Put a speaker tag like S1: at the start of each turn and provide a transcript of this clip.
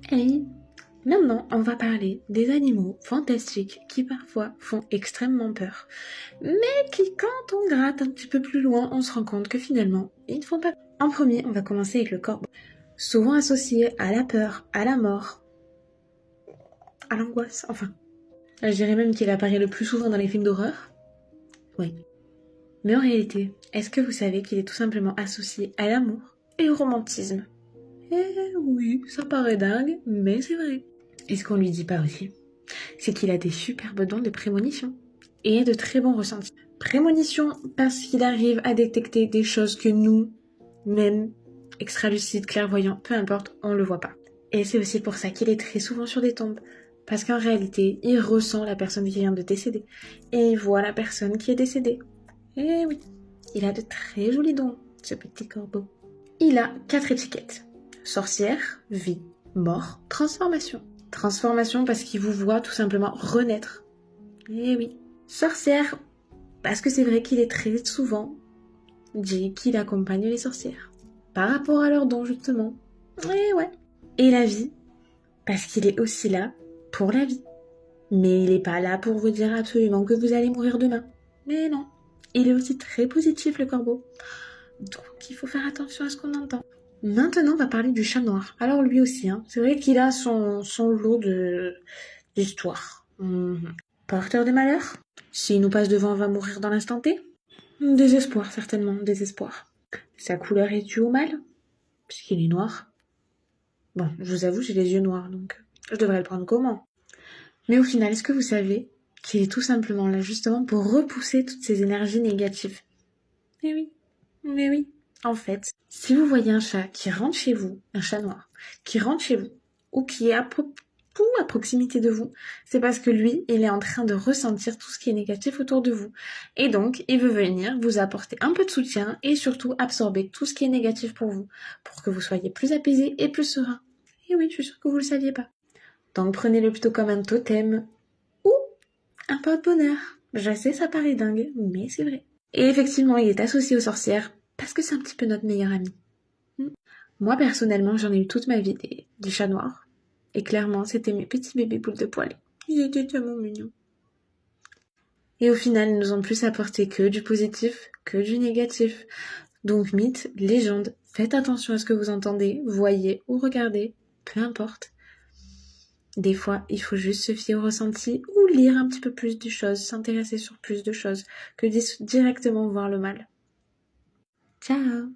S1: Hey, maintenant on va parler des animaux fantastiques qui parfois font extrêmement peur, mais qui quand on gratte un petit peu plus loin, on se rend compte que finalement ils ne font pas peur. En premier, on va commencer avec le corbeau, souvent associé à la peur, à la mort, à l'angoisse, enfin. Je dirais même qu'il apparaît le plus souvent dans les films d'horreur. Oui. Mais en réalité, est-ce que vous savez qu'il est tout simplement associé à l'amour et au romantisme? Eh oui, ça paraît dingue, mais c'est vrai. Et ce qu'on lui dit pas aussi, c'est qu'il a des superbes dons de prémonition et de très bons ressentis. Prémonition parce qu'il arrive à détecter des choses que nous, même extralucides, clairvoyants, peu importe, on le voit pas. Et c'est aussi pour ça qu'il est très souvent sur des tombes. Parce qu'en réalité, il ressent la personne qui vient de décéder. Et il voit la personne qui est décédée. Et oui, il a de très jolis dons, ce petit corbeau. Il a 4 étiquettes. Sorcière, vie, mort, transformation. Transformation parce qu'il vous voit tout simplement renaître. Eh oui. Sorcière, parce que c'est vrai qu'il est très souvent dit qu'il accompagne les sorcières. Par rapport à leurs dons, justement. Eh ouais. Et la vie, parce qu'il est aussi là pour la vie. Mais il n'est pas là pour vous dire absolument que vous allez mourir demain. Mais non. Il est aussi très positif, le corbeau. Donc, il faut faire attention à ce qu'on entend. Maintenant, on va parler du chat noir. Alors, lui aussi, c'est vrai qu'il a son lot d'histoire. Porteur de malheur. S'il nous passe devant, on va mourir dans l'instant T. Désespoir, certainement, désespoir. Sa couleur est due au mal, puisqu'il est noir. Bon, je vous avoue, j'ai les yeux noirs, donc je devrais le prendre comment? Mais au final, est-ce que vous savez qu'il est tout simplement là, justement, pour repousser toutes ces énergies négatives? Eh oui, mais oui. En fait, si vous voyez un chat qui rentre chez vous, un chat noir, qui rentre chez vous, ou qui est à proximité de vous, c'est parce que lui, il est en train de ressentir tout ce qui est négatif autour de vous. Et donc, il veut venir vous apporter un peu de soutien et surtout absorber tout ce qui est négatif pour vous, pour que vous soyez plus apaisé et plus serein. Et oui, je suis sûre que vous le saviez pas. Donc, prenez-le plutôt comme un totem ou un porte-bonheur. Je sais, ça paraît dingue, mais c'est vrai. Et effectivement, il est associé aux sorcières parce que c'est un petit peu notre meilleur ami. Moi, personnellement, j'en ai eu toute ma vie des chats noirs. Et clairement, c'était mes petits bébés boules de poil. Ils étaient tellement mignons. Et au final, ils nous ont plus apporté que du positif, que du négatif. Donc, mythe, légende, faites attention à ce que vous entendez, voyez ou regardez, peu importe. Des fois, il faut juste se fier au ressenti ou lire un petit peu plus de choses, s'intéresser sur plus de choses que directement voir le mal. Ciao!